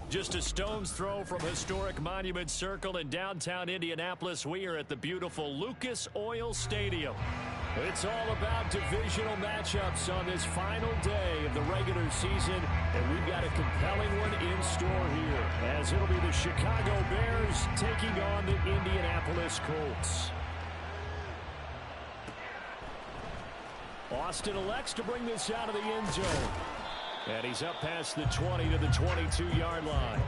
Just a stone's throw from historic Monument Circle in downtown Indianapolis, we are at the beautiful Lucas Oil Stadium. It's all about divisional matchups on this final day of the regular season, and we've got a compelling one in store here, as it'll be the Chicago Bears taking on the Indianapolis Colts. Austin elects to bring this out of the end zone. And he's up past the 20 to the 22-yard line.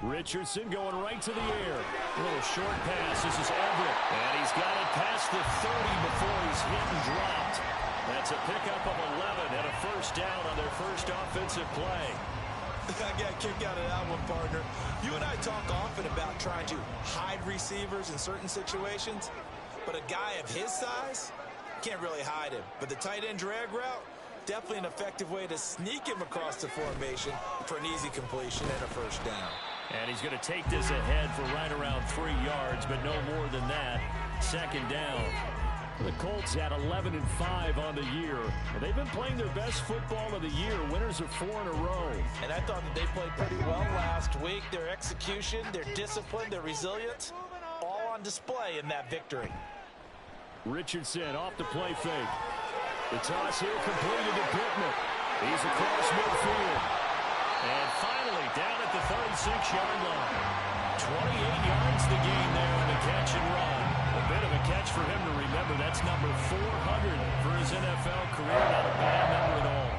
Richardson going right to the air. A little short pass. This is Everett. And he's got it past the 30 before he's hit and dropped. That's a pickup of 11 and a first down on their first offensive play. I got a kick out of that one, partner. You and I talk often about trying to hide receivers in certain situations, but a guy of his size can't really hide him. But the tight end drag route, definitely an effective way to sneak him across the formation for an easy completion and a first down. And he's going to take this ahead for right around 3 yards, but no more than that. Second down. The Colts had 11-5 on the year, and they've been playing their best football of the year. Winners of 4 in a row. And I thought that they played pretty well last week. Their execution, their discipline, their resilience, all on display in that victory. Richardson off the play fake. The toss here completed to Pittman. He's across midfield. And finally down at the 36-yard line. 28 yards the gain there on the catch and run. A bit of a catch for him to remember. That's number 400 for his NFL career. Not a bad number at all.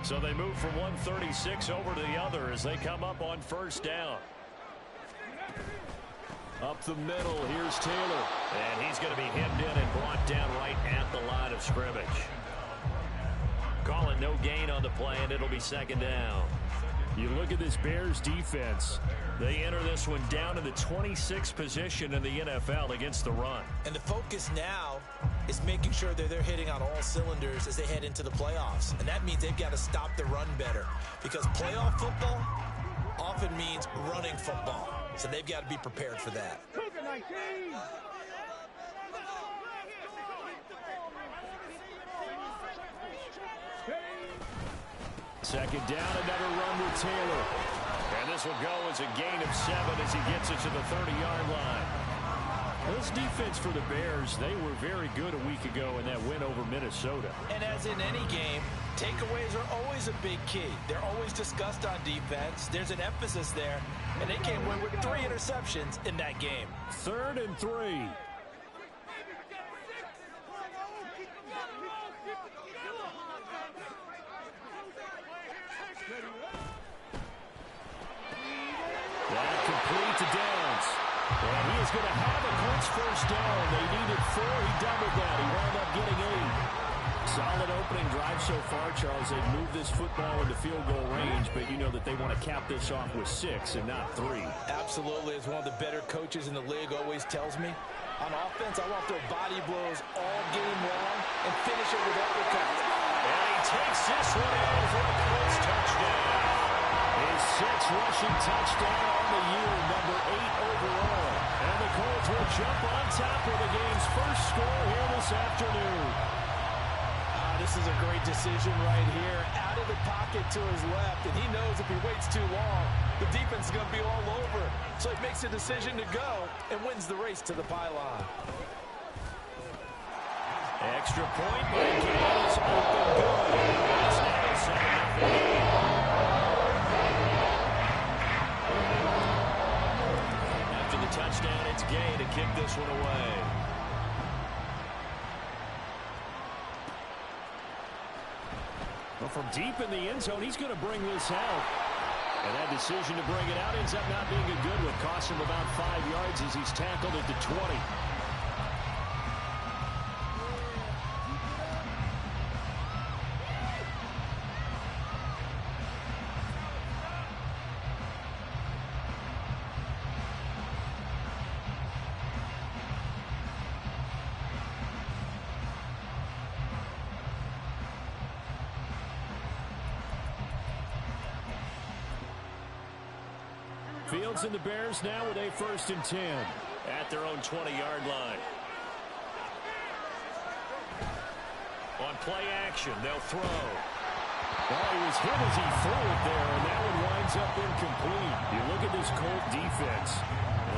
So they move from 136 over to the other as they come up on first down. Up the middle, here's Taylor. And he's going to be hemmed in and brought down right at the line of scrimmage. Calling no gain on the play, and it'll be second down. You look at this Bears defense. They enter this one down to the 26th position in the NFL against the run. And the focus now is making sure that they're hitting on all cylinders as they head into the playoffs. And that means they've got to stop the run better, because playoff football often means running football. So they've got to be prepared for that. Second down, another run with Taylor. And this will go as a gain of 7 as he gets it to the 30-yard line. This defense for the Bears, they were very good a week ago in that win over Minnesota. And as in any game, takeaways are always a big key. They're always discussed on defense. There's an emphasis there, and they came away with 3 interceptions in that game. 3rd and 3. That complete to Downs. And he is going to have a Colts first down. They needed 4. He doubled that. He wound up getting 8. Solid opening drive so far, Charles. They've moved this football into field goal range, but you know that they want to cap this off with 6 and not 3. Absolutely. As one of the better coaches in the league always tells me, on offense, I want to throw body blows all game long and finish it with uppercuts. And he takes this one in for a Colts touchdown. His 6th rushing touchdown on the year, number 8 overall. And the Colts will jump on top of the game's first score here this afternoon. This is a great decision right here. Out of the pocket to his left, and he knows if he waits too long, the defense is going to be all over. So he makes a decision to go and wins the race to the pylon. Extra point by Gales. Open good. It's now a 7-0 lead. After the touchdown, it's Gay to kick this one away. Well, from deep in the end zone, he's going to bring this out. And that decision to bring it out ends up not being a good one. Costs him about 5 yards as he's tackled at the 20. Fields and the Bears now with a 1st and 10 at their own 20-yard line. On play action, they'll throw. Oh, he was hit as he threw it there, and that one winds up incomplete. You look at this Colt defense.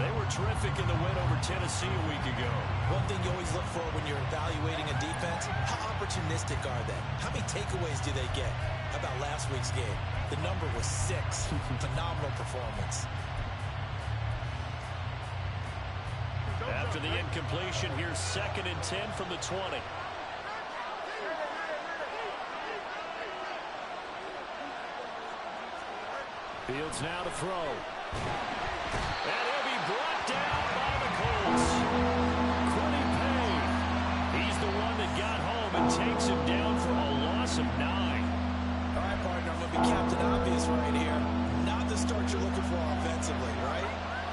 They were terrific in the win over Tennessee a week ago. One thing you always look for when you're evaluating a defense, how opportunistic are they? How many takeaways do they get? How about last week's game? The number was 6. Phenomenal performance. After the incompletion, here's 2nd and 10 from the 20. Fields now to throw. And he'll be brought down by the Colts. Quiddy Payne. He's the one that got home and takes him down for a loss of 9. All right, partner, I'm going to be Captain Obvious right here. Not the start you're looking for offensively, right?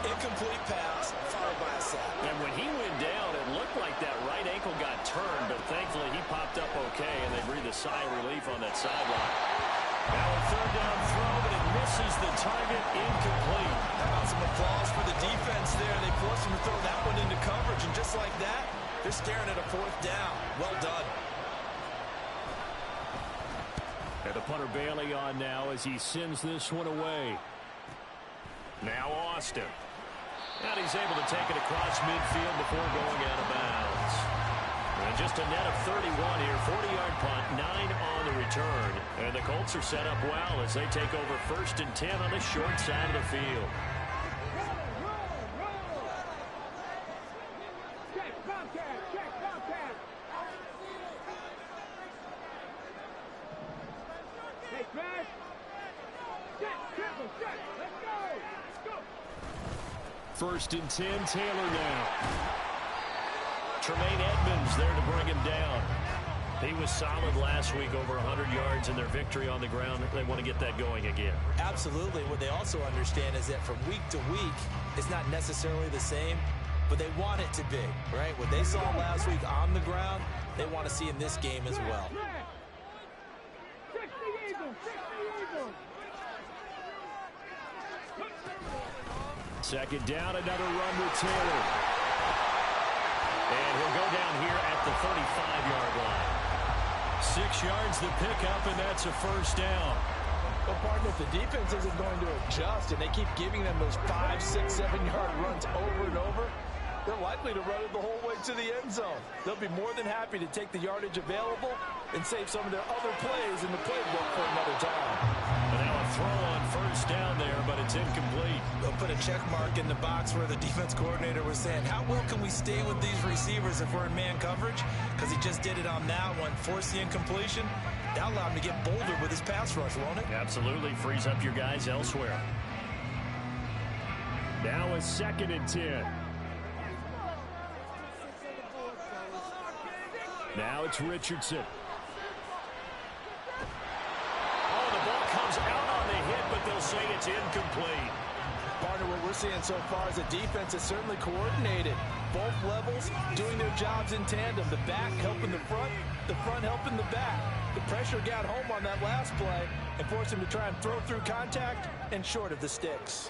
Incomplete pass, followed by a sack. And when he went down, it looked like that right ankle got turned, but thankfully he popped up okay, and they breathed a sigh of relief on that sideline. Now a 3rd down throw, but it misses the target, incomplete. How about some applause for the defense there? They forced him to throw that one into coverage, and just like that, they're staring at a 4th down. Well done. And the punter Bailey on now as he sends this one away. Now Austin. And he's able to take it across midfield before going out of bounds. And just a net of 31 here, 40-yard punt, 9 on the return. And the Colts are set up well as they take over 1st and 10 on the short side of the field. First and 10, Taylor now. Tremaine Edmonds there to bring him down. He was solid last week, over 100 yards in their victory on the ground. They want to get that going again. Absolutely. What they also understand is that from week to week, it's not necessarily the same, but they want it to be, right? What they saw last week on the ground, they want to see in this game as well. Second down, another run with Taylor. And he'll go down here at the 35-yard line. 6 yards the pickup, and that's a 1st down. Well, partner, if the defense isn't going to adjust and they keep giving them those 5, 6, 7-yard runs over and over, they're likely to run it the whole way to the end zone. They'll be more than happy to take the yardage available and save some of their other plays in the playbook for another time. And now a throw on 1st down there, but it's incomplete. They'll put a check mark in the box where the defense coordinator was saying, how well can we stay with these receivers if we're in man coverage? Because he just did it on that one, forced the incompletion. That'll allow him to get bolder with his pass rush, won't it? Absolutely, frees up your guys elsewhere. Now a 2nd and 10. Now it's Richardson. Oh, the ball comes out on the hit, but they'll say it's incomplete. Partner, what we're seeing so far is the defense is certainly coordinated. Both levels doing their jobs in tandem. The back helping the front helping the back. The pressure got home on that last play and forced him to try and throw through contact and short of the sticks.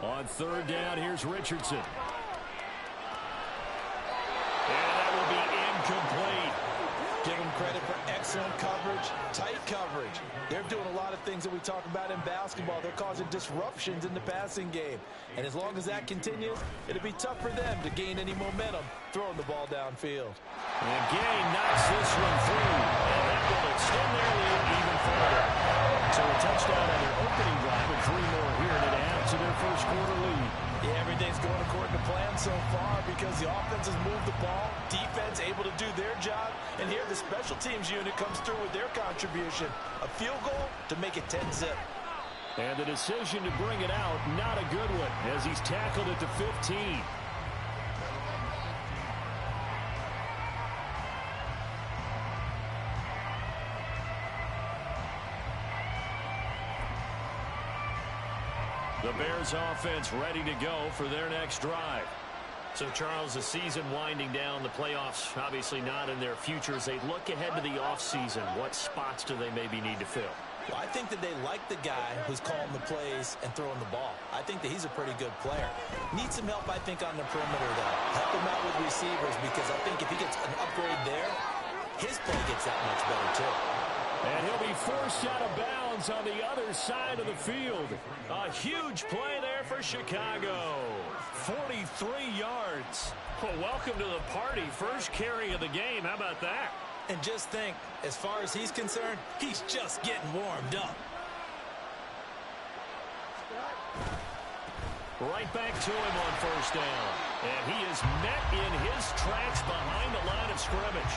On 3rd down, here's Richardson. And that will be incomplete. Give them credit for excellent coverage, tight coverage. They're doing a lot of things that we talk about in basketball. They're causing disruptions in the passing game. And as long as that continues, it'll be tough for them to gain any momentum throwing the ball downfield. And Gain knocks this one through. And that will extend their lead even further. So a touchdown on their opening drive and 3 more here to add to their 1st quarter lead. Yeah, everything's going according to plan so far because the offense has moved the ball, defense able to do their job, and here the special teams unit comes through with their contribution. A field goal to make it 10-zip. And the decision to bring it out, not a good one, as he's tackled at the 15. The Bears offense ready to go for their next drive. So, Charles, the season winding down, the playoffs obviously not in their future. As they look ahead to the offseason, what spots do they maybe need to fill? Well, I think that they like the guy who's calling the plays and throwing the ball. I think that he's a pretty good player. Needs some help, I think, on the perimeter, though. Help him out with receivers because I think if he gets an upgrade there, his play gets that much better, too. And he'll be forced out of bounds on the other side of the field. A huge play there for Chicago. 43 yards. Well, welcome to the party. First carry of the game. How about that? And just think, as far as he's concerned, he's just getting warmed up. Right back to him on first down. And he is met in his tracks behind the line of scrimmage.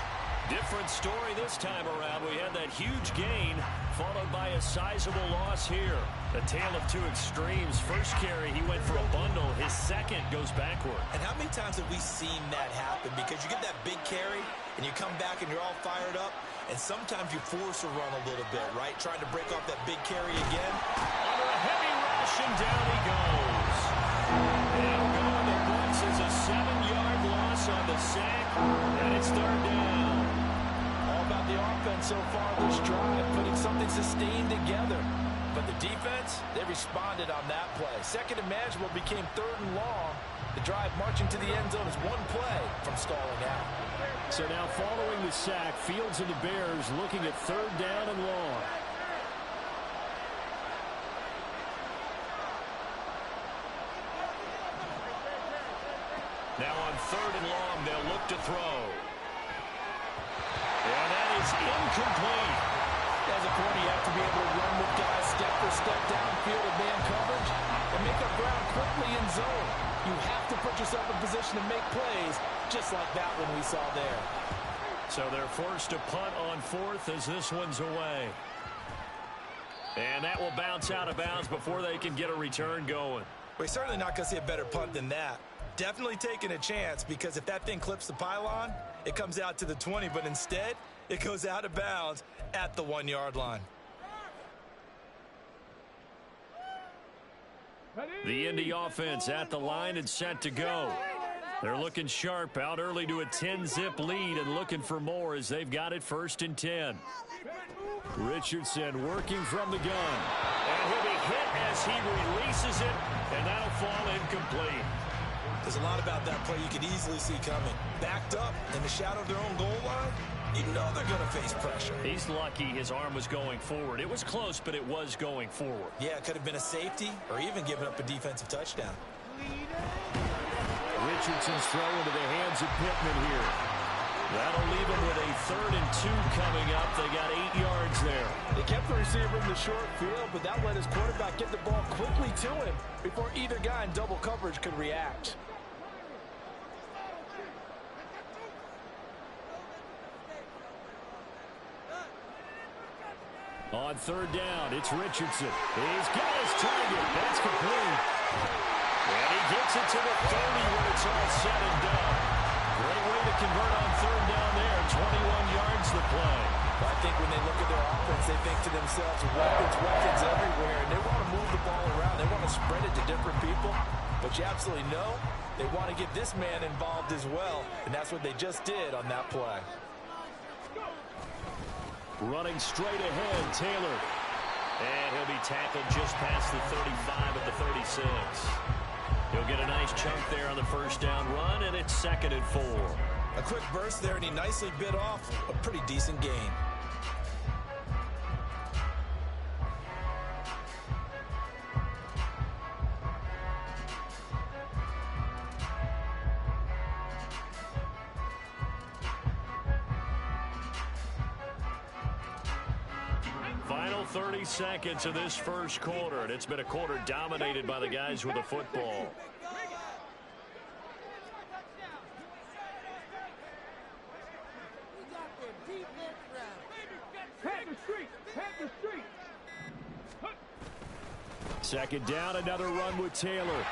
Different story this time around. We had that huge gain, followed by a sizable loss here. A tale of two extremes. First carry, he went for a bundle. His second goes backward. And how many times have we seen that happen? Because you get that big carry, and you come back and you're all fired up, and sometimes you force a run a little bit, right? Trying to break off that big carry again. Under a heavy rush, and down he goes. And going the blitz is a 7-yard loss on the sack, and it's third down. All about the offense so far this drive, putting something sustained together. But the defense, they responded on that play. Second and manageable became third and long. The drive marching to the end zone is one play from stalling out. So now following the sack, Fields and the Bears looking at third down and long. Now on third and long, they'll look to throw. And that is incomplete. As a corner, you have to be able to run with guys step for step downfield of man coverage and make up ground quickly in zone. You have to put yourself in position to make plays, just like that one we saw there. So they're forced to punt on fourth as this one's away. And that will bounce out of bounds before they can get a return going. We're certainly not going to see a better punt than that. Definitely taking a chance because if that thing clips the pylon, it comes out to the 20, but instead it goes out of bounds at the 1-yard line. The Indy offense at the line and set to go. They're looking sharp, out early to a 10-zip lead and looking for more as they've got it first and 10. Richardson working from the gun. And he'll be hit as he releases it, and that'll fall incomplete. There's a lot about that play you could easily see coming. Backed up in the shadow of their own goal line, you know they're going to face pressure. He's lucky his arm was going forward. It was close, but it was going forward. Yeah, it could have been a safety or even given up a defensive touchdown. Richardson's throw into the hands of Pittman here. That'll leave him with a 3rd and 2 coming up. They got 8 yards there. They kept the receiver in the short field, but that let his quarterback get the ball quickly to him before either guy in double coverage could react. On third down, it's Richardson. He's got his target. That's complete. And he gets it to the 30 when it's all said and done. Great way to convert on third down there. 21 yards the play. I think when they look at their offense, they think to themselves, weapons everywhere. And they want to move the ball around. They want to spread it to different people. But you absolutely know they want to get this man involved as well. And that's what they just did on that play. Running straight ahead, Taylor. And he'll be tackled just past the 35 at the 36. He'll get a nice chunk there on the first down run, and it's 2nd and 4. A quick burst there, and he nicely bit off a pretty decent gain. Final 30 seconds of this first quarter, and it's been a quarter dominated by the guys with the football. Second down, another run with Taylor.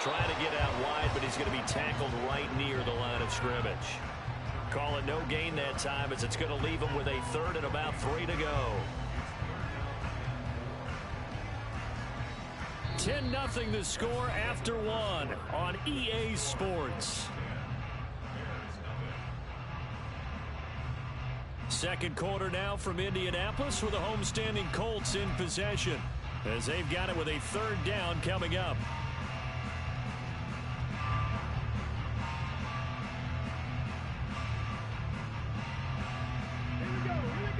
Trying to get out wide, but he's going to be tackled right near the line of scrimmage. Call it no gain that time, as it's going to leave him with a third and about 3 to go. 10-0 the score after 1 on EA Sports. Second quarter now from Indianapolis with the homestanding Colts in possession, as they've got it with a third down coming up.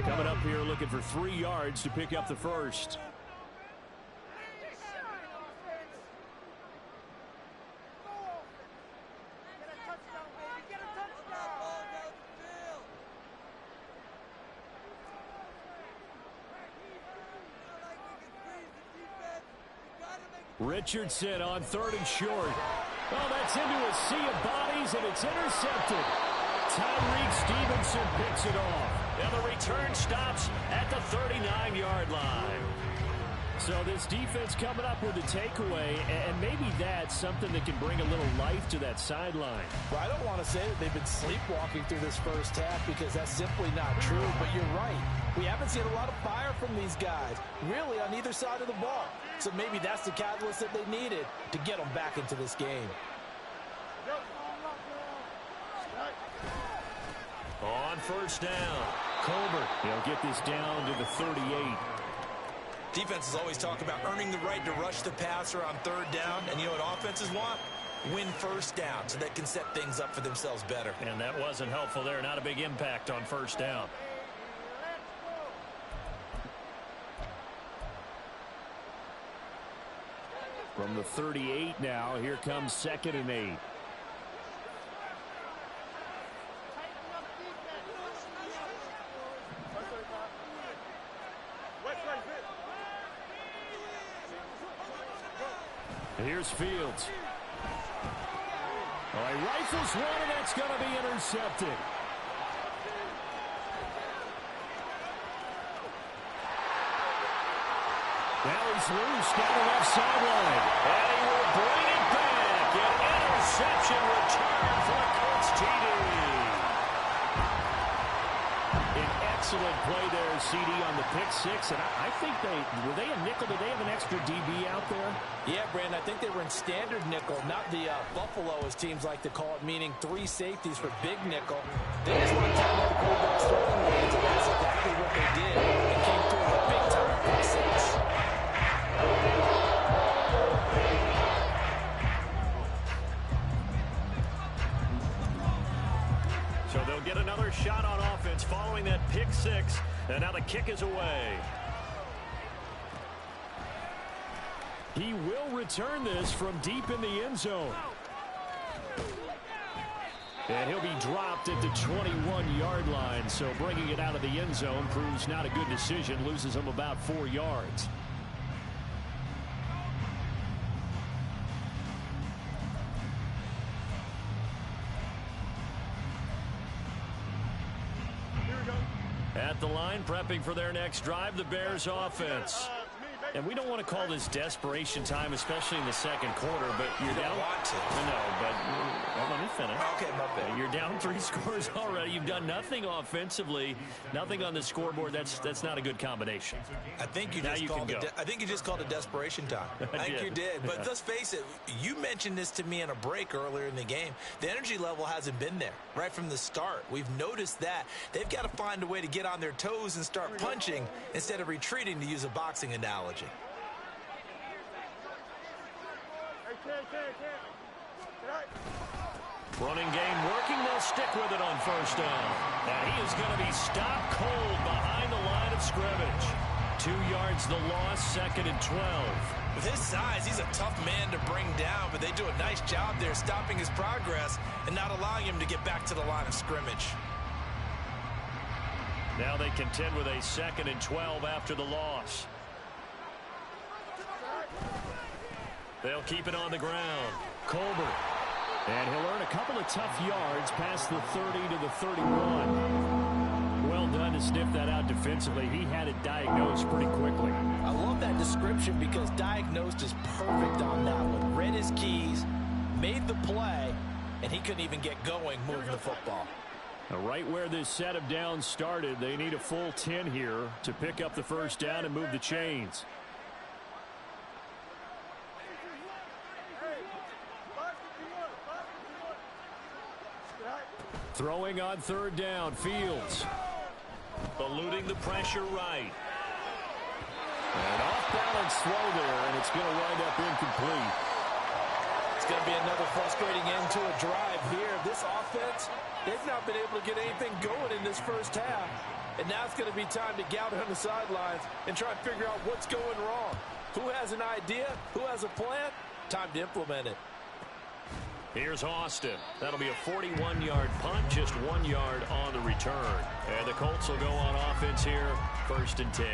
Coming up here looking for 3 yards to pick up the first. Richardson on 3rd and short. Oh, that's into a sea of bodies, and it's intercepted. Tyreek Stevenson picks it off. And the return stops at the 39-yard line. So this defense coming up with a takeaway, and maybe that's something that can bring a little life to that sideline. Well, I don't want to say that they've been sleepwalking through this first half, because that's simply not true, but you're right. We haven't seen a lot of fire from these guys, really, on either side of the ball. So maybe that's the catalyst that they needed to get them back into this game. On first down, Colbert. He'll get this down to the 38. Defenses always talk about earning the right to rush the passer on 3rd down. And you know what offenses want? Win first down so they can set things up for themselves better. And that wasn't helpful there. Not a big impact on first down. From the 38 now, here comes 2nd and 8. Here's Fields. Oh, he rifles one, and that's going to be intercepted. Now he's loose down the left sideline. And he will bring it back. An interception return for the Colts TD. An excellent play there, CD, on the pick 6. And I think were they a nickel? Did they have an extra DB out there? Yeah, Brandon, I think they were in standard nickel, not the Buffalo, as teams like to call it, meaning 3 safeties for big nickel. They just want to tighten up the quarterback's throwing lanes, and that's exactly what they did. It came through a big-time pick 6. So they'll get another shot on offense following that pick 6, and now the kick is away. He will return this from deep in the end zone. And he'll be dropped at the 21-yard line, so bringing it out of the end zone proves not a good decision, loses him about 4 yards. At the line, prepping for their next drive, the Bears offense. And we don't want to call this desperation time, especially in the second quarter, but you're down. Want to. No, but let me finish. Okay, my bad. You're down 3 scores already. You've done nothing offensively, nothing on the scoreboard. That's not a good combination. I think you just called it desperation time. I think you did. But let's face it, you mentioned this to me in a break earlier in the game. The energy level hasn't been there right from the start. We've noticed that. They've got to find a way to get on their toes and start punching instead of retreating, to use a boxing analogy. Running game working. They'll stick with it on first down. And he is going to be stopped cold behind the line of scrimmage. 2 yards the loss, 2nd and 12. With his size, he's a tough man to bring down, but they do a nice job there stopping his progress and not allowing him to get back to the line of scrimmage. Now they contend with a 2nd and 12 after the loss. They'll keep it on the ground. Colbert. And he'll earn a couple of tough yards past the 30 to the 31. Well done to sniff that out defensively. He had it diagnosed pretty quickly. I love that description because diagnosed is perfect on that one. Read his keys, made the play, and he couldn't even get going moving the football. Now, right where this set of downs started, they need a full 10 here to pick up the first down and move the chains. Throwing on third down, Fields. Eluding the pressure right. And off-balance throw there, and it's going to wind up incomplete. It's going to be another frustrating end to a drive here. This offense, they've not been able to get anything going in this first half. And now it's going to be time to gather on the sidelines and try and figure out what's going wrong. Who has an idea? Who has a plan? Time to implement it. Here's Austin. That'll be a 41-yard punt, just 1 yard on the return. And the Colts will go on offense here, 1st and 10.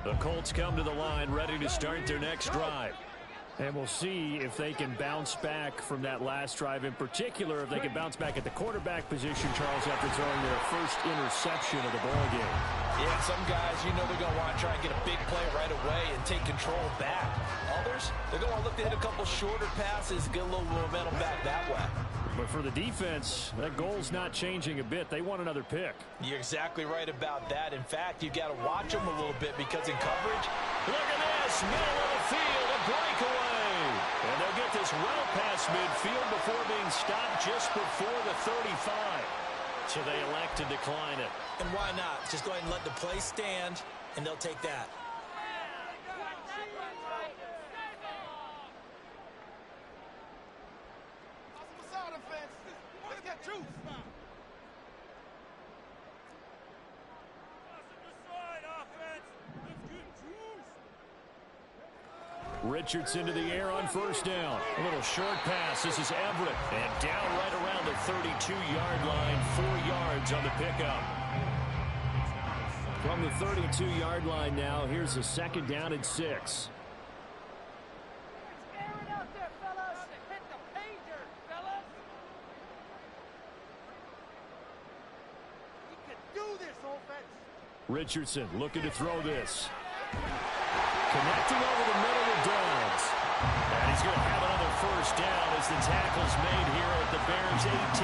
The Colts come to the line, ready to start their next drive. And we'll see if they can bounce back from that last drive. In particular, if they can bounce back at the quarterback position, Charles, after throwing their first interception of the ball game. Yeah, some guys, you know they're going to want to try and get a big play right away and take control back. Others, they're going to look to hit a couple shorter passes, get a little momentum back that way. But for the defense, that goal's not changing a bit. They want another pick. You're exactly right about that. In fact, you've got to watch them a little bit because in coverage, look at this, middle of the field, a breakaway. And they'll get this well past midfield before being stopped just before the 35. So they elect to decline it. And why not? Just go ahead and let the play stand, and they'll take that. Richardson to the air on first down. A little short pass. This is Everett. And down right around the 32-yard line. 4 yards on the pickup. From the 32-yard line now, here's a 2nd down and 6. Richardson looking to throw this. Connecting over the middle of Downs. And he's going to have another first down as the tackle's made here at the Bears 18.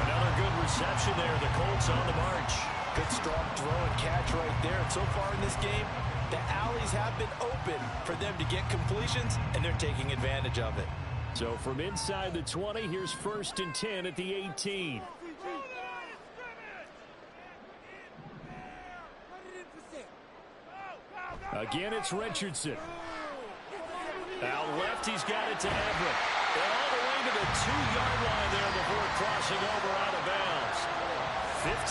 Another good reception there. The Colts on the march. Good strong throw and catch right there. And so far in this game, the alleys have been open for them to get completions, and they're taking advantage of it. So from inside the 20, here's 1st and 10 at the 18. Again, it's Richardson. Out left, he's got it to Everett. And all the way to the 2-yard line there before crossing over out of bounds.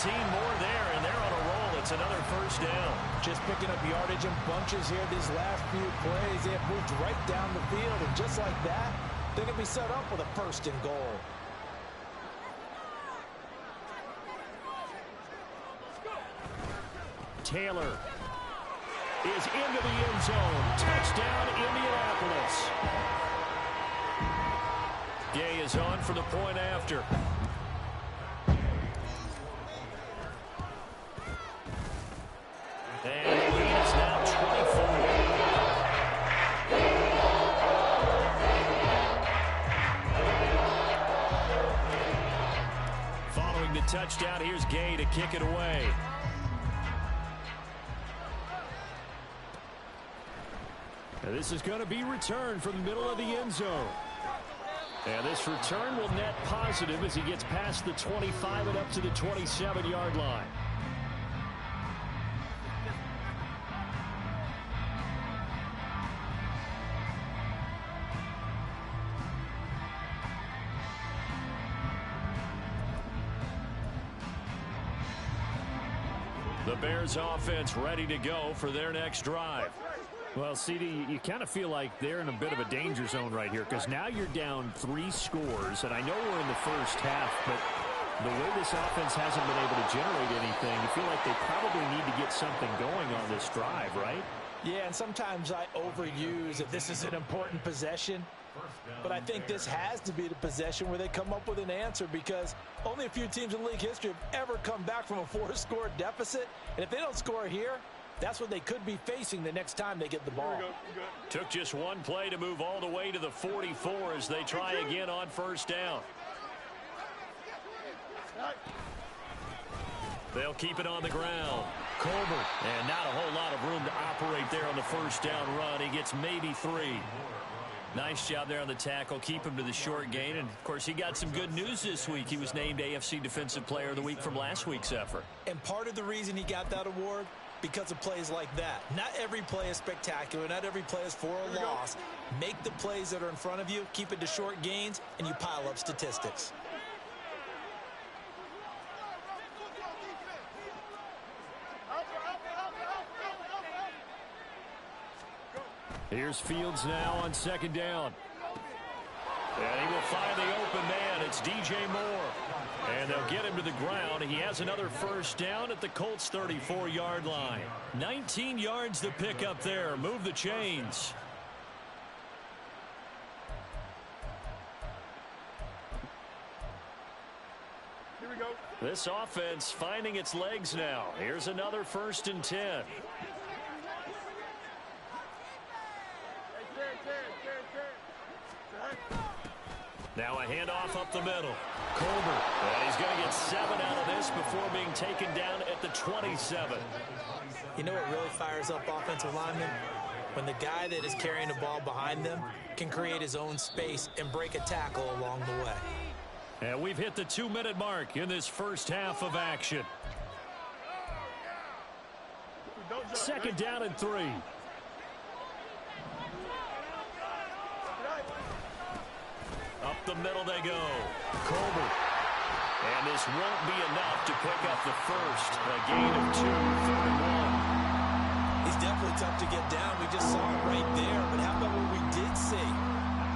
15 more there, and they're on a roll. It's another first down. Just picking up yardage in bunches here these last few plays. They have moved right down the field, and just like that, they're going to be set up with a 1st and goal. Taylor is into the end zone. Touchdown, Indianapolis. Gay is on for the point after. And the lead is now 24. Following the touchdown, here's Gay to kick it away. Now this is going to be returned from the middle of the end zone. And this return will net positive as he gets past the 25 and up to the 27-yard line. The Bears offense ready to go for their next drive. Well, CD, you kind of feel like they're in a bit of a danger zone right here because now you're down 3 scores, and I know we're in the first half, but the way this offense hasn't been able to generate anything, you feel like they probably need to get something going on this drive, right? Yeah, and sometimes I overuse that this is an important possession. But I think this has to be the possession where they come up with an answer, because only a few teams in league history have ever come back from a 4-score deficit. And if they don't score here, that's what they could be facing the next time they get the ball. Took just one play to move all the way to the 44 as they try again on first down. They'll keep it on the ground. Colbert, and not a whole lot of room to operate there on the first down run. He gets maybe 3. Nice job there on the tackle. Keep him to the short gain. And, of course, he got some good news this week. He was named AFC Defensive Player of the Week from last week's effort. And part of the reason he got that award, because of plays like that. Not every play is spectacular. Not every play is for a loss. Make the plays that are in front of you, keep it to short gains, and you pile up statistics. Here's Fields now on second down. And he will find the open man. It's DJ Moore. And they'll get him to the ground. He has another first down at the Colts' 34-yard line. 19 yards to pick up there. Move the chains. Here we go. This offense finding its legs now. Here's another 1st and 10. Now a handoff up the middle. Colbert. And he's going to get 7 out of this before being taken down at the 27. You know what really fires up offensive linemen? When the guy that is carrying the ball behind them can create his own space and break a tackle along the way. And we've hit the 2-minute mark in this first half of action. Second down and 3. Up the middle they go. Colbert. And this won't be enough to pick up the first. A gain of 2, 3rd and 1. He's definitely tough to get down. We just saw it right there. But how about what we did see?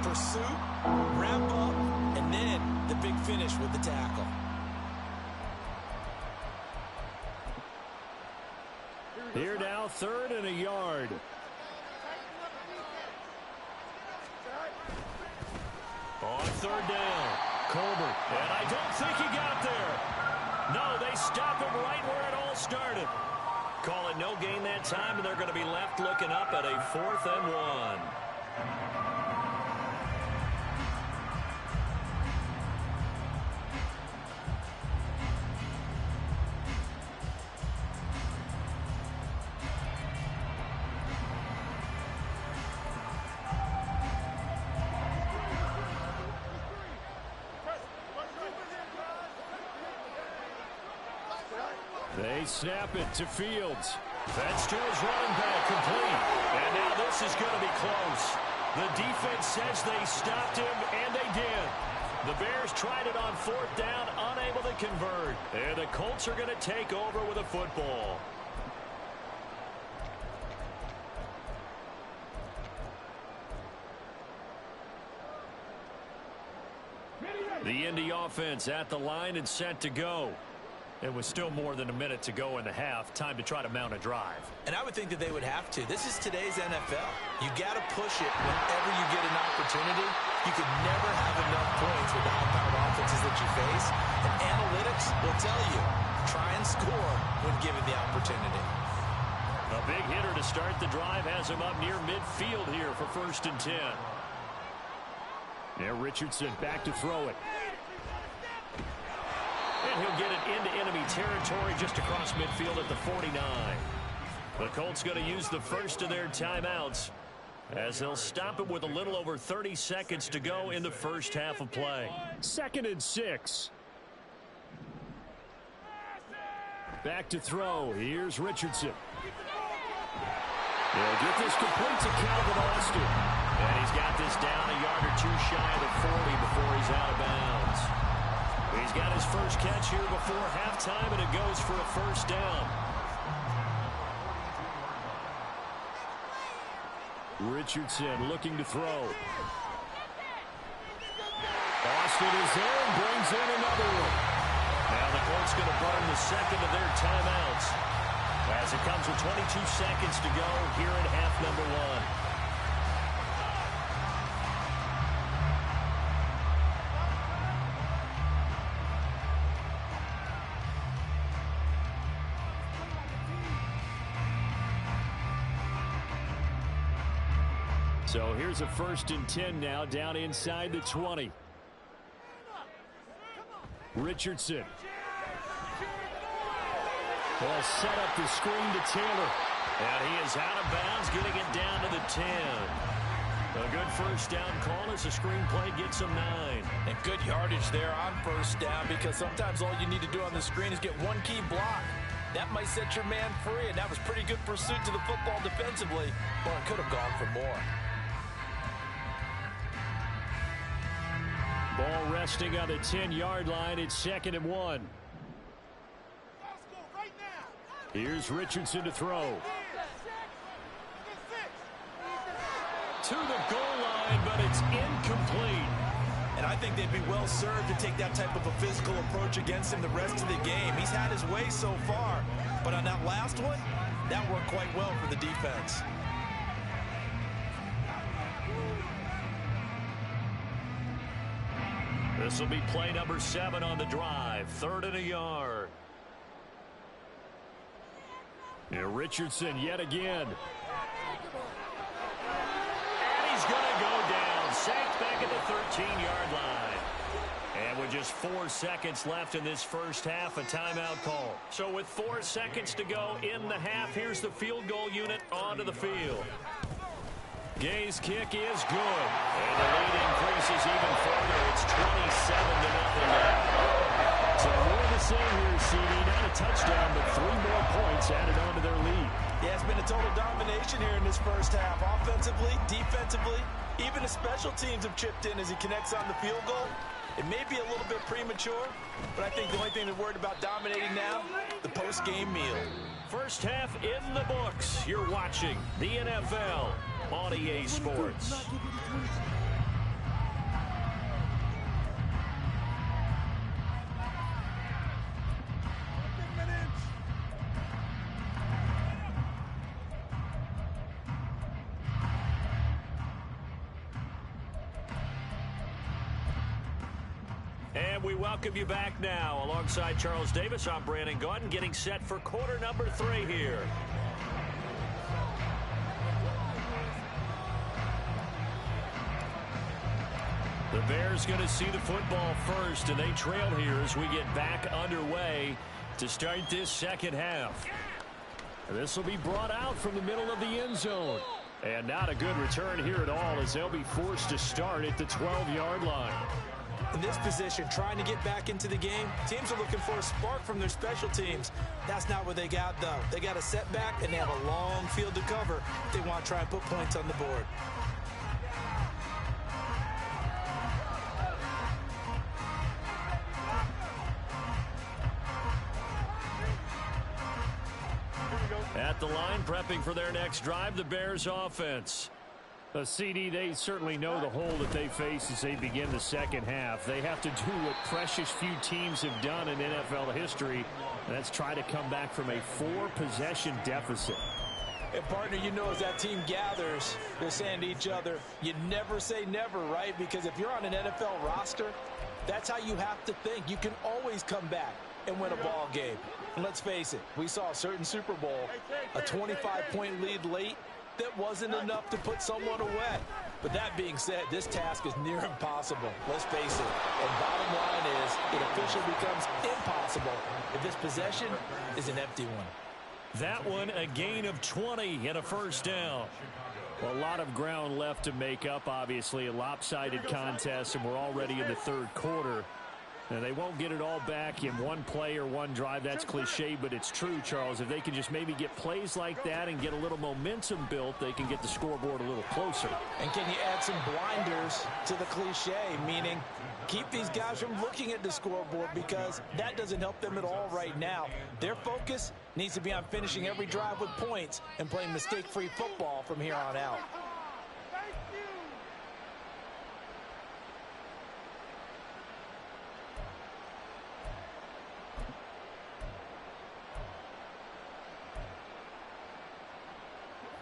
Pursuit, wrap up, and then the big finish with the tackle. Here now, 3rd and a yard. On 3rd down, Colbert. And I don't think he got there. No, they stop him right where it all started. Call it no gain that time, and they're going to be left looking up at a 4th and 1. They snap it to Fields. Fence to his running back, complete. And now this is going to be close. The defense says they stopped him, and they did. The Bears tried it on 4th down, unable to convert. And the Colts are going to take over with a football. The Indy offense at the line and set to go. It was still more than a minute to go in the half. Time to try to mount a drive. And I would think that they would have to. This is today's NFL. You got to push it whenever you get an opportunity. You could never have enough points with the high-powered offenses that you face. And analytics will tell you, try and score when given the opportunity. A big hitter to start the drive has him up near midfield here for 1st and 10. Now Richardson back to throw it. And he'll get it into enemy territory just across midfield at the 49. The Colts going to use the first of their timeouts as they'll stop it with a little over 30 seconds to go in the first half of play. 2nd and 6. Back to throw. Here's Richardson. They'll get this complete to Calvin Austin. And he's got this down a yard or 2 shy of the 40 before he's out of bounds. He's got his first catch here before halftime, and it goes for a 1st down. Richardson looking to throw. Austin is there and brings in another one. Now the Colts going to burn the 2nd of their timeouts as it comes with 22 seconds to go here in half number 1. So here's a 1st and 10 now, down inside the 20. Richardson. They'll set up the screen to Taylor. And he is out of bounds, getting it down to the 10. A good first down call as the screen play gets him 9. And good yardage there on first down, because sometimes all you need to do on the screen is get one key block. That might set your man free, and that was pretty good pursuit to the football defensively. Well, it could have gone for more. Ball resting on the 10-yard line. It's 2nd and 1. Here's Richardson to throw. To the goal line, but it's incomplete. And I think they'd be well served to take that type of a physical approach against him the rest of the game. He's had his way so far, but on that last one, that worked quite well for the defense. This will be play number 7 on the drive. 3rd and a yard. And Richardson yet again. And he's going to go down. Sacked back at the 13-yard line. And with just 4 seconds left in this first half, a timeout call. So with 4 seconds to go in the half, here's the field goal unit onto the field. Gay's kick is good. And the lead increases even further. It's 27-0 now. So more to say here, CD. Not a touchdown, but 3 more points added on to their lead. Yeah, it's been a total domination here in this first half. Offensively, defensively, even the special teams have chipped in as he connects on the field goal. It may be a little bit premature, but I think the only thing they're worried about dominating now, the post-game meal. First half in the books. You're watching the NFL on EA Sports. And we welcome you back now. Alongside Charles Davis, I'm Brandon Gaudin, getting set for quarter number 3 here. The Bears going to see the football first, and they trail here as we get back underway to start this second half. This will be brought out from the middle of the end zone. And not a good return here at all, as they'll be forced to start at the 12-yard line. In this position, trying to get back into the game, teams are looking for a spark from their special teams. That's not what they got, though. They got a setback, and they have a long field to cover if they want to try and put points on the board. At the line, prepping for their next drive, the Bears offense. CD, they certainly know the hole that they face as they begin the second half. They have to do what precious few teams have done in NFL history, and that's try to come back from a 4-possession deficit. And, partner, you know as that team gathers, they're saying to each other, you never say never, right? Because if you're on an NFL roster, that's how you have to think. You can always come back and win a ball game. And let's face it, we saw a certain Super Bowl, a 25-point lead late, that wasn't enough to put someone away. But that being said, this task is near impossible. Let's face it. And bottom line is, it officially becomes impossible if this possession is an empty one. That one, a gain of 20 and a first down. Well, a lot of ground left to make up, obviously. A lopsided contest, and we're already in the third quarter. And they won't get it all back in one play or one drive. That's cliche, but it's true, Charles. If they can just maybe get plays like that and get a little momentum built, they can get the scoreboard a little closer. And can you add some blinders to the cliche, meaning keep these guys from looking at the scoreboard, because that doesn't help them at all right now. Their focus needs to be on finishing every drive with points and playing mistake-free football from here on out.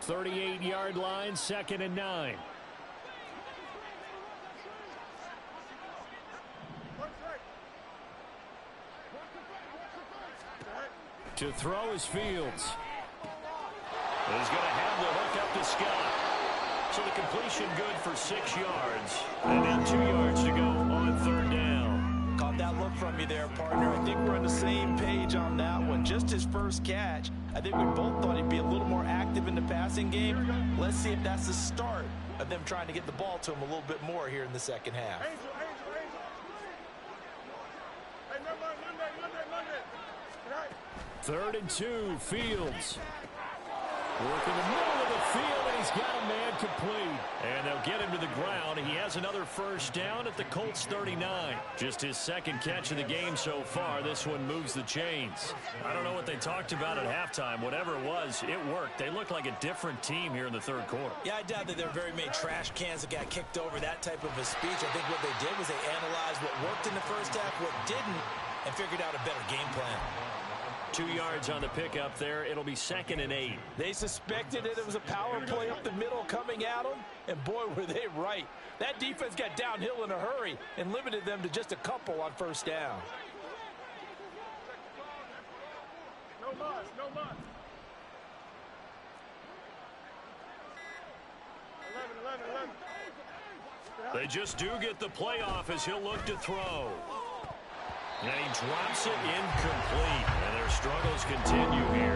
.38-yard line, 2nd and 9. To throw is Fields. He's going to have the hook up to Scott. So the completion good for 6 yards. And now 2 yards to go on third down. Caught that look from you there, partner. I think we're on the same page on that one. Just his first catch. I think we both thought he'd be a little more active in the passing game. Let's see if that's the start of them trying to get the ball to him a little bit more here in the second half. Third and 2, Fields. Working the middle of the field, and he's got a man complete. And they'll get him to the ground. He has another first down at the Colts 39. Just his second catch of the game so far. This one moves the chains. I don't know what they talked about at halftime. Whatever it was, it worked. They look like a different team here in the third quarter. Yeah, I doubt that there are very many trash cans that got kicked over, that type of a speech. I think what they did was they analyzed what worked in the first half, what didn't, and figured out a better game plan. 2 yards on the pickup there. It'll be 2nd and 8. They suspected that it was a power play up the middle coming at them, and boy, were they right. That defense got downhill in a hurry and limited them to just a couple on first down. No muss, no muss. 11. They just do get the playoff as he'll look to throw. And he drops it incomplete. And their struggles continue here.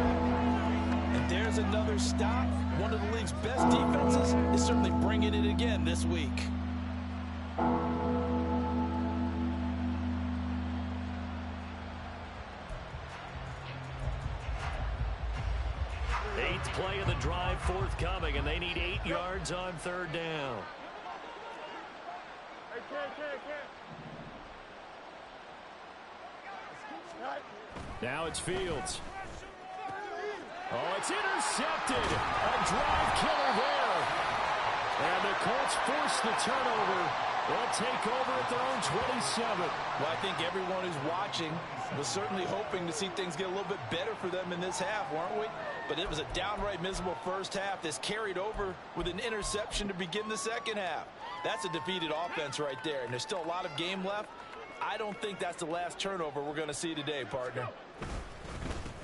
And there's another stop. One of the league's best defenses is certainly bringing it again this week. 8th play of the drive forthcoming, and they need 8 yards on third down. Now it's Fields. Oh, it's intercepted. A drive killer there. And the Colts force the turnover. They'll take over at their own 27. Well, I think everyone who's watching was certainly hoping to see things get a little bit better for them in this half, weren't we? But it was a downright miserable first half. This carried over with an interception to begin the second half. That's a defeated offense right there, and there's still a lot of game left. I don't think that's the last turnover we're going to see today, partner.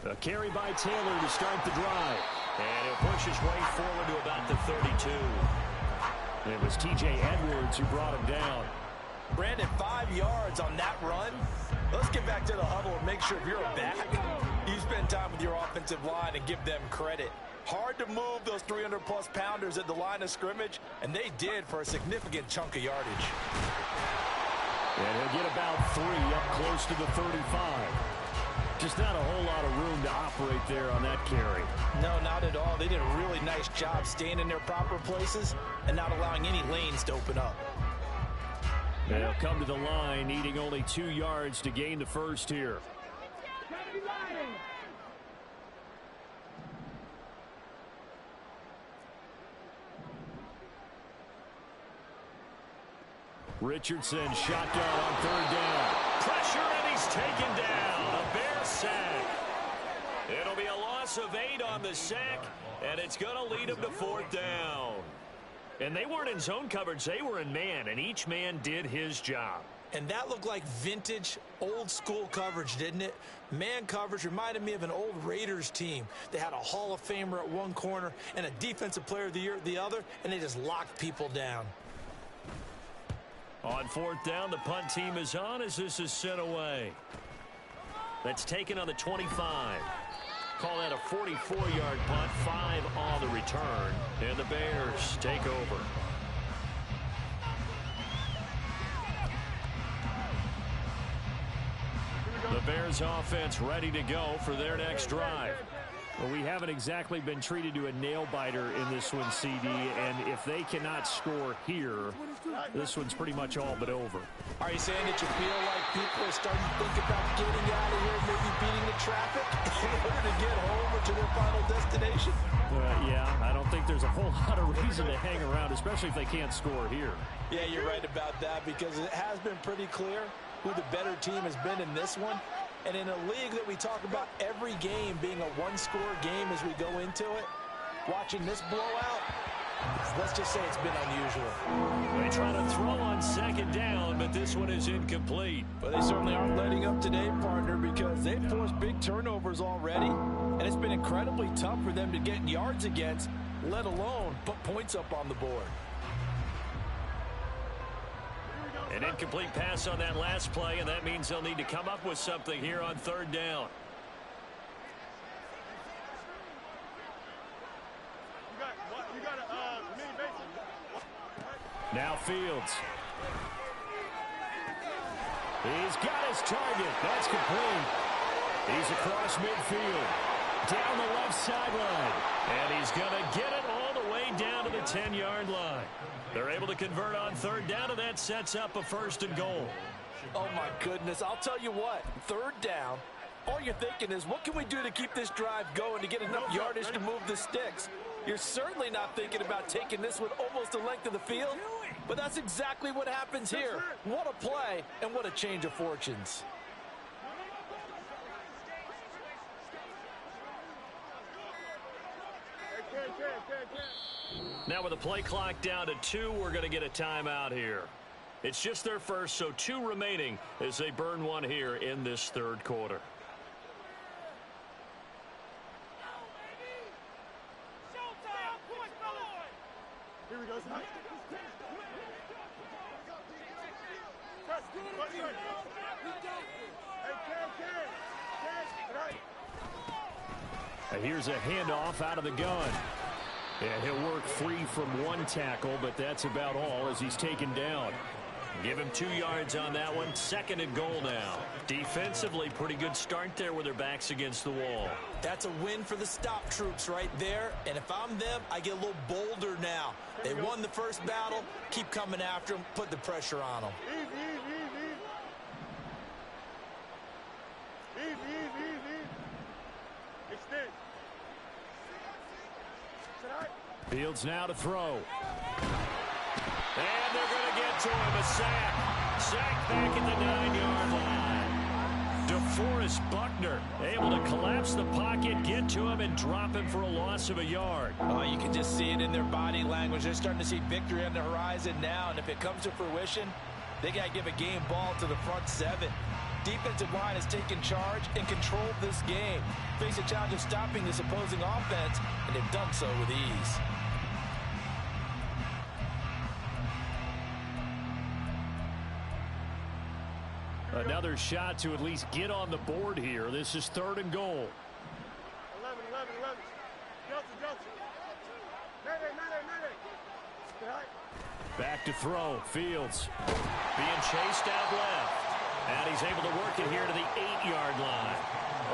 A carry by Taylor to start the drive. And he'll push his way forward to about the 32. It was T.J. Edwards who brought him down. Brandon, 5 yards on that run. Let's get back to the huddle and make sure if you're a back, you spend time with your offensive line and give them credit. Hard to move those 300-plus pounders at the line of scrimmage, and they did for a significant chunk of yardage. And he'll get about 3 up close to the 35. Just not a whole lot of room to operate there on that carry. No, not at all. They did a really nice job staying in their proper places and not allowing any lanes to open up. They'll come to the line, needing only 2 yards to gain the first here. Richardson shotgun on third down. Pressure, and he's taken down. A Bear sack. It'll be a loss of 8 on the sack, and it's going to lead him to 4th down. And they weren't in zone coverage. They were in man, and each man did his job. And that looked like vintage, old-school coverage, didn't it? Man coverage reminded me of an old Raiders team. They had a Hall of Famer at one corner and a Defensive Player of the Year at the other, and they just locked people down. On 4th down, the punt team is on as this is sent away. That's taken on the 25. Call that a 44-yard punt, 5 on the return. And the Bears take over. The Bears offense ready to go for their next drive. Well, we haven't exactly been treated to a nail-biter in this one, CD, and if they cannot score here, this one's pretty much all but over. Are you saying that you feel like people are starting to think about getting out of here, maybe beating the traffic in order to get home or to their final destination? Yeah, I don't think there's a whole lot of reason to hang around, especially if they can't score here. Yeah, you're right about that, because it has been pretty clear who the better team has been in this one. And in a league that we talk about every game being a one-score game as we go into it, watching this blowout, let's just say it's been unusual. They try to throw on 2nd down, but this one is incomplete. But they certainly aren't letting up today, partner, because they've forced big turnovers already, and it's been incredibly tough for them to get yards against let alone put points up on the board. An incomplete pass on that last play, and that means they'll need to come up with something here on third down. Now Fields. He's got his target. That's complete. He's across midfield. Down the left sideline. And he's going to get it all the way down to the 10-yard line. They're able to convert on third down, and that sets up a 1st and goal. Oh, my goodness. I'll tell you what. Third down, all you're thinking is, what can we do to keep this drive going to get enough yardage to move the sticks? You're certainly not thinking about taking this with almost the length of the field, but that's exactly what happens here. What a play, and what a change of fortunes. Now with the play clock down to 2, we're going to get a timeout here. It's just their first, so 2 remaining as they burn one here in this third quarter. Here we go. Here's a handoff out of the gun. And he'll work free from one tackle, but that's about all as he's taken down. Give him 2 yards on that one. 2nd and goal now. Defensively, pretty good start there with their backs against the wall. That's a win for the stop troops right there. And if I'm them, I get a little bolder now. They won the first battle. Keep coming after them. Put the pressure on them. Easy. Extend. Fields now to throw. And they're going to get to him. A sack. Sack back at the 9-yard line. DeForest Buckner able to collapse the pocket, get to him, and drop him for a loss of a yard. Oh, you can just see it in their body language. They're starting to see victory on the horizon now. And if it comes to fruition, they got to give a game ball to the front 7. Defensive line has taken charge and controlled this game. Face a challenge of stopping this opposing offense, and they've done so with ease. Another shot to at least get on the board here. This is 3rd and goal. 11. Johnson. Back to throw. Fields being chased out left. And he's able to work it here to the 8-yard line.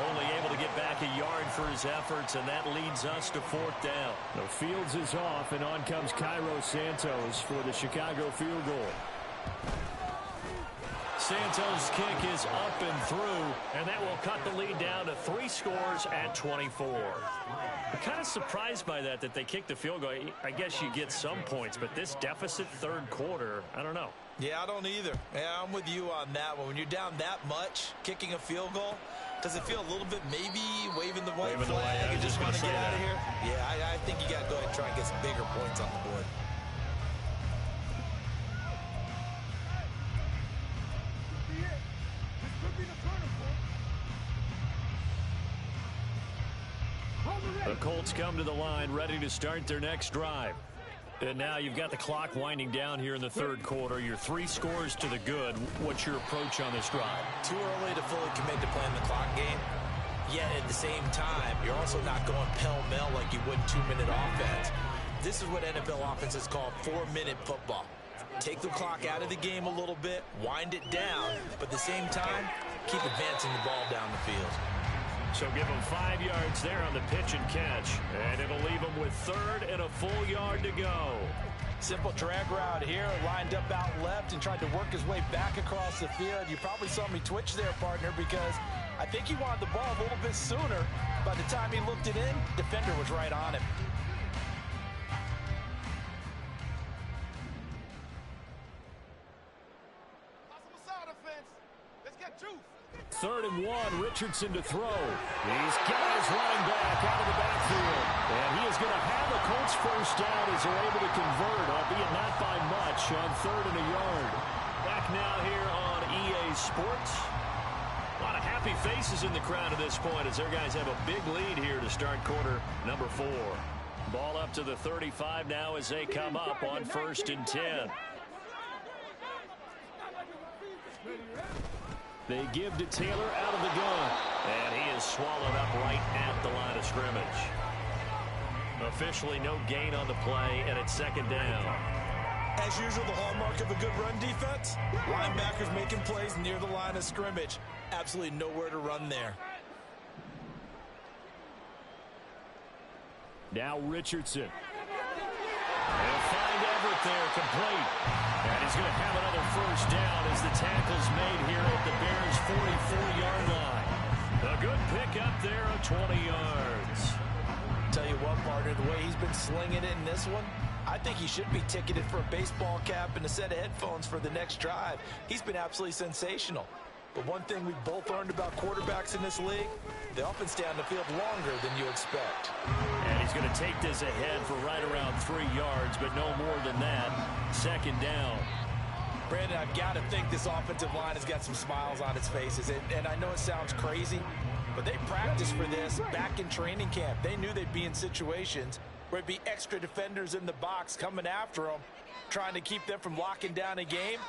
Only able to get back a yard for his efforts, and that leads us to 4th down. The Fields is off, and on comes Cairo Santos for the Chicago field goal. Santos' kick is up and through, and that will cut the lead down to 3 scores at 24. I'm kind of surprised by that they kicked the field goal. I guess you get some points, but this deficit third quarter, I don't know. Yeah, I don't either. Yeah, I'm with you on that one. When you're down that much, kicking a field goal, does it feel a little bit maybe waving the white flag and just want to get out of here? Yeah, I think you got to go ahead and try and get some bigger points on the board. The Colts come to the line ready to start their next drive. And now you've got the clock winding down here in the third quarter. You're 3 scores to the good. What's your approach on this drive? Too early to fully commit to playing the clock game. Yet at the same time, you're also not going pell-mell like you would 2-minute offense. This is what NFL offenses call 4-minute football. Take the clock out of the game a little bit, wind it down, but at the same time, keep advancing the ball down the field. So give him 5 yards there on the pitch and catch. And it'll leave him with 3rd and a full yard to go. Simple drag route here, lined up out left and tried to work his way back across the field. You probably saw me twitch there, partner, because I think he wanted the ball a little bit sooner. By the time he looked it in, defender was right on him. Third and 1, Richardson to throw. He's got his running back out of the backfield. And he is going to have the Colts first down as they're able to convert, albeit not by much, on 3rd and a yard. Back now here on EA Sports. A lot of happy faces in the crowd at this point as their guys have a big lead here to start quarter number 4. Ball up to the 35 now as they come up on 1st and 10. They give to Taylor out of the gun. And he is swallowed up right at the line of scrimmage. Officially no gain on the play, and it's 2nd down. As usual, the hallmark of a good run defense, linebackers making plays near the line of scrimmage. Absolutely nowhere to run there. Now Richardson. They'll find Everett there, complete. And he's going to have another 1st down as the tackle's made here at the Bears' 44-yard line. A good pickup there of 20 yards. Tell you what, partner, the way he's been slinging it in this one, I think he should be ticketed for a baseball cap and a set of headphones for the next drive. He's been absolutely sensational. But one thing we've both learned about quarterbacks in this league, they often stay on the field longer than you expect. And he's going to take this ahead for right around 3 yards, but no more than that. 2nd down. Brandon, I've got to think this offensive line has got some smiles on its faces. And I know it sounds crazy, but they practiced for this back in training camp. They knew they'd be in situations where there'd be extra defenders in the box coming after them, trying to keep them from locking down a game.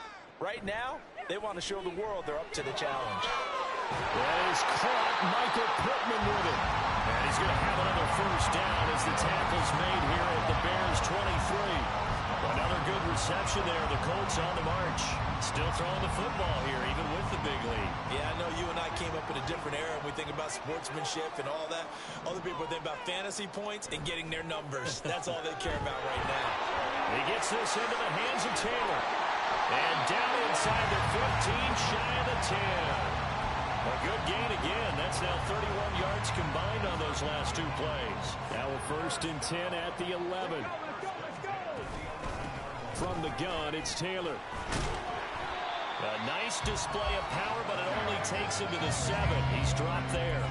Right now, they want to show the world they're up to the challenge. That is caught. Michael Pittman with it. And he's going to have another 1st down as the tackle's made here at the Bears' 23. Another good reception there. The Colts on the march. Still throwing the football here, even with the big lead. Yeah, I know you and I came up in a different era and we think about sportsmanship and all that. Other people think about fantasy points and getting their numbers. That's all they care about right now. He gets this into the hands of Taylor. And down inside the 15, shy of the 10. A good gain again. That's now 31 yards combined on those last 2 plays. Now a 1st and 10 at the 11. From the gun, it's Taylor. A nice display of power, but it only takes him to the 7. He's dropped there.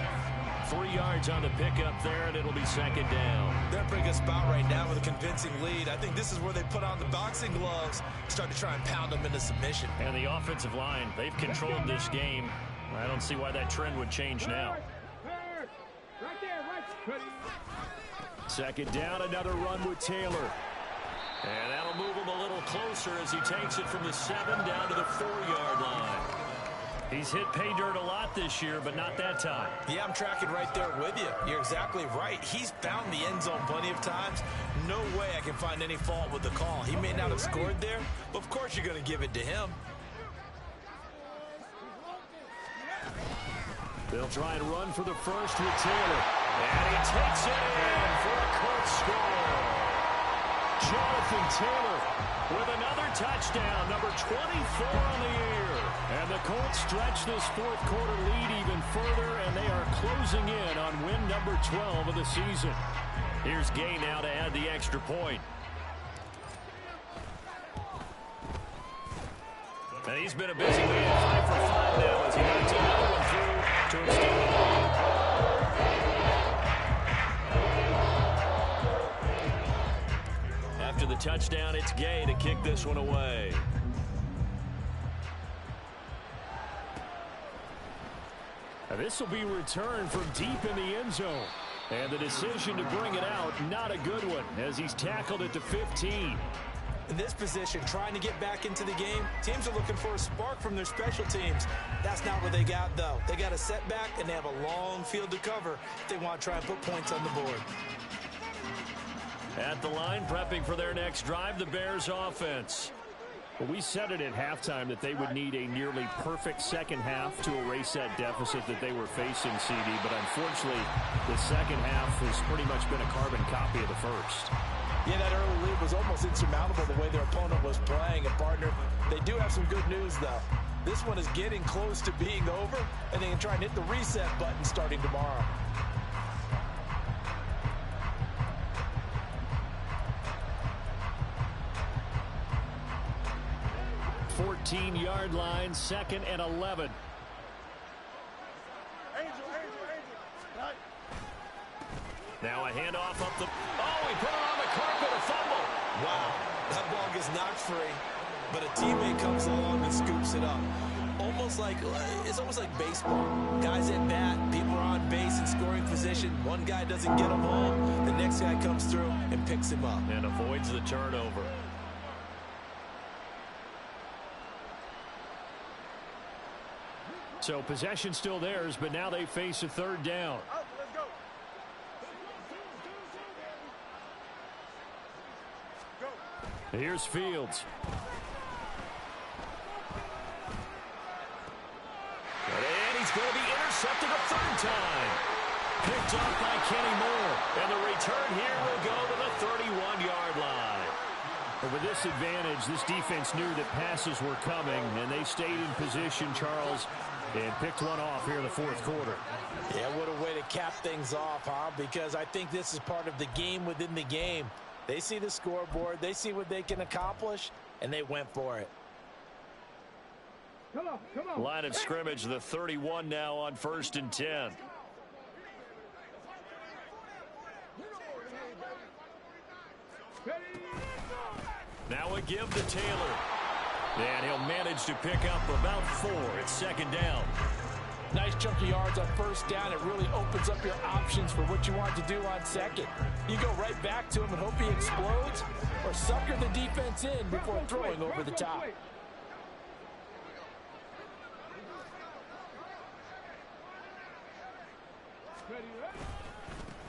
3 yards on the pickup there, and it'll be 2nd down. They're in a pretty good spot right now with a convincing lead. I think this is where they put on the boxing gloves, start to try and pound them into submission. And the offensive line, they've controlled this game. I don't see why that trend would change now. 2nd down, another run with Taylor. And that'll move him a little closer as he takes it from the 7 down to the 4-yard line. He's hit pay dirt a lot this year, but not that time. Yeah, I'm tracking right there with you. You're exactly right. He's found the end zone plenty of times. No way I can find any fault with the call. He may not have scored there, but of course you're going to give it to him. They'll try and run for the 1st with Taylor. And he takes it in for a Colts score. Jonathan Taylor with another touchdown, number 24 on the year. And the Colts stretch this 4th quarter lead even further, and they are closing in on win number 12 of the season. Here's Gay now to add the extra point. And he's been a busy man, 5 for 5 now as he knocks another one through to extend the lead. After the touchdown, it's Gay to kick this one away. Now this will be returned from deep in the end zone. And the decision to bring it out, not a good one, as he's tackled at the 15. In this position, trying to get back into the game, teams are looking for a spark from their special teams. That's not what they got, though. They got a setback, and they have a long field to cover if they want to try and put points on the board. At the line, prepping for their next drive, the Bears offense. Well, we said it at halftime that they would need a nearly perfect second half to erase that deficit that they were facing, CD. But unfortunately, the second half has pretty much been a carbon copy of the first. Yeah, that early lead was almost insurmountable the way their opponent was playing. And, partner, they do have some good news, though. This one is getting close to being over, and they can try and hit the reset button starting tomorrow. 14-yard line, 2nd and 11. Now a handoff up the... Oh, he put it on the carpet, a fumble. Wow, that ball gets knocked free, but a teammate comes along and scoops it up. Almost almost like baseball. Guys at bat, people are on base in scoring position. One guy doesn't get him home. The next guy comes through and picks him up. And avoids the turnover. So possession still theirs, but now they face a third down. Let's go. Go. Here's Fields. And he's going to be intercepted a third time. Picked off by Kenny Moore. And the return here will go to the 31-yard line. But with this advantage, this defense knew that passes were coming, and they stayed in position, Charles, and picked one off here in the fourth quarter. Yeah, what a way to cap things off, huh? Because I think this is part of the game within the game. They see the scoreboard, they see what they can accomplish, and they went for it. Come on. Line of scrimmage, the 31 now on 1st and 10. Now a give to Taylor. And he'll manage to pick up about 4. It's second down. Nice chunk of yards on first down. It really opens up your options for what you want to do on second. You go right back to him and hope he explodes, or sucker the defense in before throwing over the top.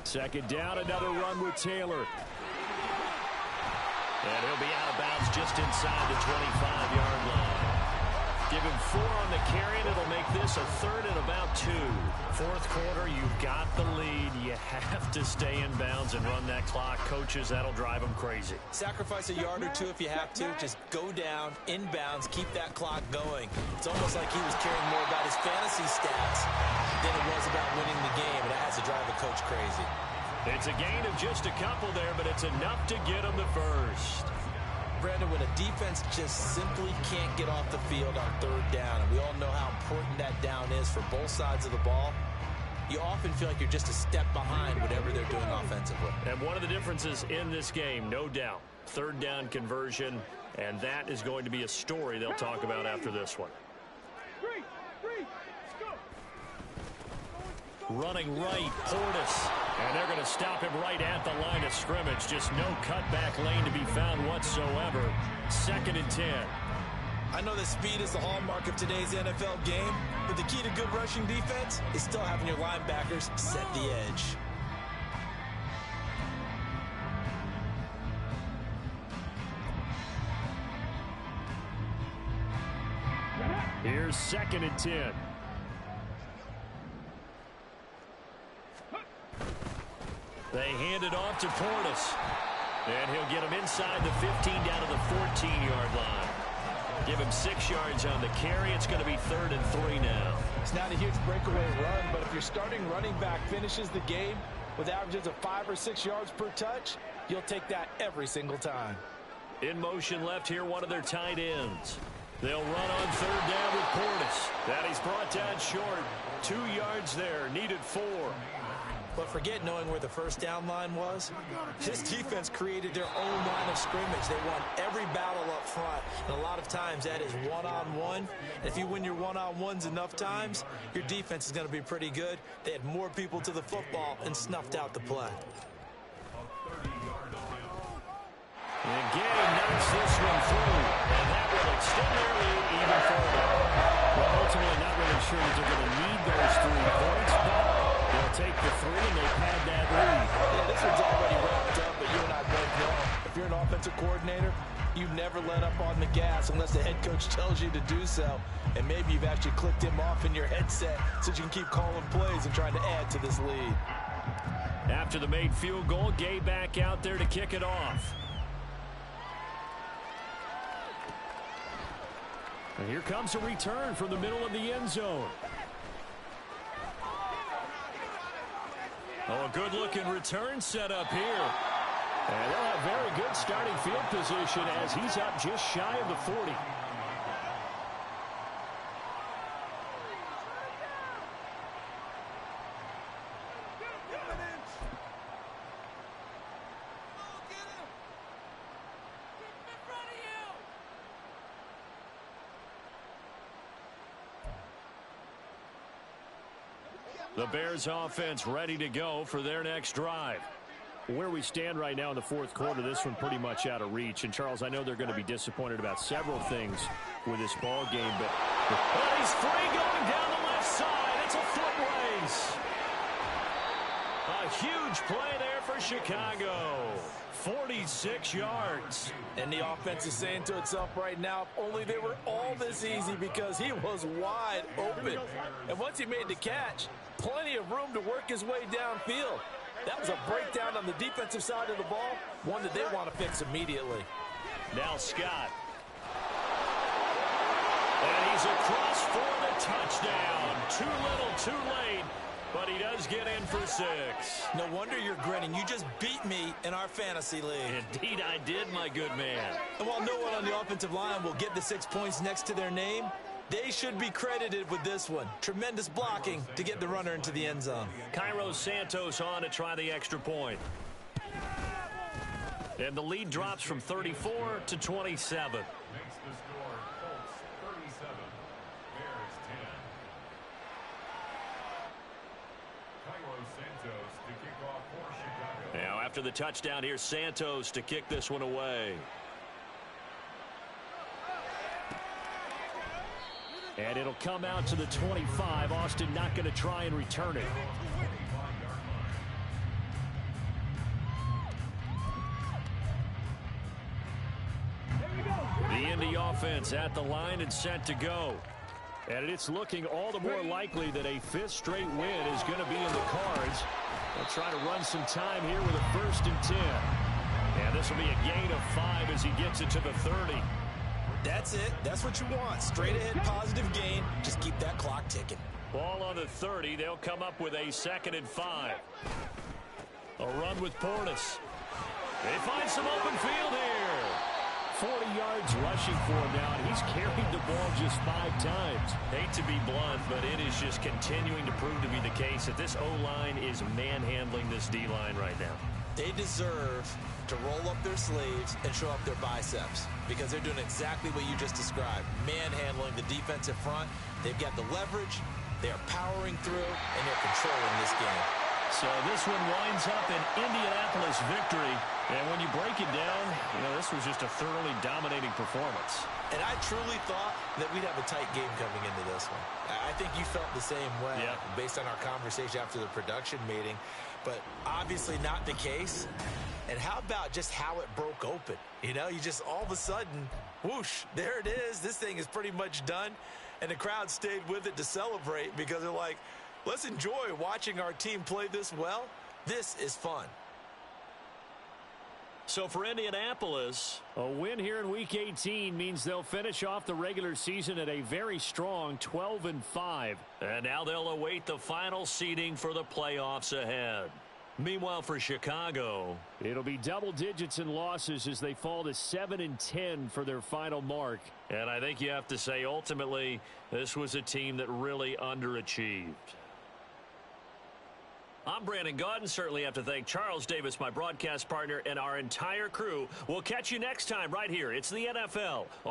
Second down, another run with Taylor. And he'll be out of bounds just inside the 25-yard line. Give him 4 on the carry, and it'll make this a third and about 2. Fourth quarter, you've got the lead. You have to stay in bounds and run that clock. Coaches, that'll drive them crazy. Sacrifice a yard or 2 if you have to. Just go down, inbounds, keep that clock going. It's almost like he was caring more about his fantasy stats than it was about winning the game, and that has to drive a coach crazy. It's a gain of just a couple there, but it's enough to get him the first. Brandon, when a defense just simply can't get off the field on third down, and we all know how important that down is for both sides of the ball, you often feel like you're just a step behind whatever they're doing offensively. And one of the differences in this game, no doubt, third down conversion, and that is going to be a story they'll talk about after this one. Running right, Portis. And they're going to stop him right at the line of scrimmage. Just no cutback lane to be found whatsoever. Second and 10. I know that speed is the hallmark of today's NFL game, but the key to good rushing defense is still having your linebackers set the edge. Here's second and 10. They hand it off to Portis. And he'll get him inside the 15 down to the 14-yard line. Give him 6 yards on the carry. It's going to be 3rd and 3 now. It's not a huge breakaway run, but if your starting running back finishes the game with averages of 5 or 6 yards per touch, you'll take that every single time. In motion left here, one of their tight ends. They'll run on third down with Portis. That he's brought down short. 2 yards there, needed 4. But forget knowing where the first down line was. This defense created their own line of scrimmage. They won every battle up front. And a lot of times that is one-on-one. And if you win your one-on-ones enough times, your defense is going to be pretty good. They had more people to the football and snuffed out the play. And Gay knocks this one through. And that will extend their lead even further. Well, ultimately, not really sure that they're going to need those 3 points, but they'll take the 3 and they pad that lead. Yeah, this one's already wrapped up, but you and I both know if you're an offensive coordinator, you never let up on the gas unless the head coach tells you to do so. And maybe you've actually clicked him off in your headset so you can keep calling plays and trying to add to this lead. After the made field goal, Gay back out there to kick it off. And here comes a return from the middle of the end zone. Oh, a good-looking return set up here. And they'll have very good starting field position as he's up just shy of the 40. The Bears offense ready to go for their next drive. Where we stand right now in the fourth quarter, this one pretty much out of reach. And, Charles, I know they're going to be disappointed about several things with this ball game, but he's free going down the left side. It's a foot race. A huge play there for Chicago. 46 yards. And the offense is saying to itself right now, only they were all this easy because he was wide open. And once he made the catch, plenty of room to work his way downfield. That was a breakdown on the defensive side of the ball, one that they want to fix immediately. Now Scott. And he's across for the touchdown. Too little, too late. But he does get in for 6. No wonder you're grinning. You just beat me in our fantasy league. Indeed I did, my good man. And while no one on the offensive line will get the 6 points next to their name, they should be credited with this one. Tremendous blocking to get the runner into the end zone. Cairo Santos on to try the extra point. And the lead drops from 34 to 27. Now after the touchdown, here's Santos to kick this one away. And it'll come out to the 25. Austin not going to try and return it. The Indy offense at the line and set to go. And it's looking all the more likely that a 5th straight win is going to be in the cards. They'll try to run some time here with a 1st and 10. And this will be a gain of 5 as he gets it to the 30. That's it. That's what you want. Straight ahead positive gain. Just keep that clock ticking. Ball on the 30. They'll come up with a 2nd and 5. A run with Portis. They find some open field here. 40 yards rushing for him now, and he's carried the ball just 5 times. Hate to be blunt, but it is just continuing to prove to be the case that this O-line is manhandling this D-line right now. They deserve to roll up their sleeves and show up their biceps because they're doing exactly what you just described, manhandling the defensive front. They've got the leverage, they're powering through, and they're controlling this game. So this one winds up an Indianapolis victory. And when you break it down, this was just a thoroughly dominating performance. And I truly thought that we'd have a tight game coming into this one. I think you felt the same way based on our conversation after the production meeting. But obviously not the case. And how about just how it broke open? You just all of a sudden, whoosh, there it is. This thing is pretty much done. And the crowd stayed with it to celebrate because they're like, let's enjoy watching our team play this well. This is fun. So for Indianapolis, a win here in Week 18 means they'll finish off the regular season at a very strong 12-5. And now they'll await the final seeding for the playoffs ahead. Meanwhile, for Chicago, it'll be double digits in losses as they fall to 7-10 for their final mark. And I think you have to say, ultimately, this was a team that really underachieved. I'm Brandon Gaudin. Certainly have to thank Charles Davis, my broadcast partner, and our entire crew. We'll catch you next time right here. It's the NFL on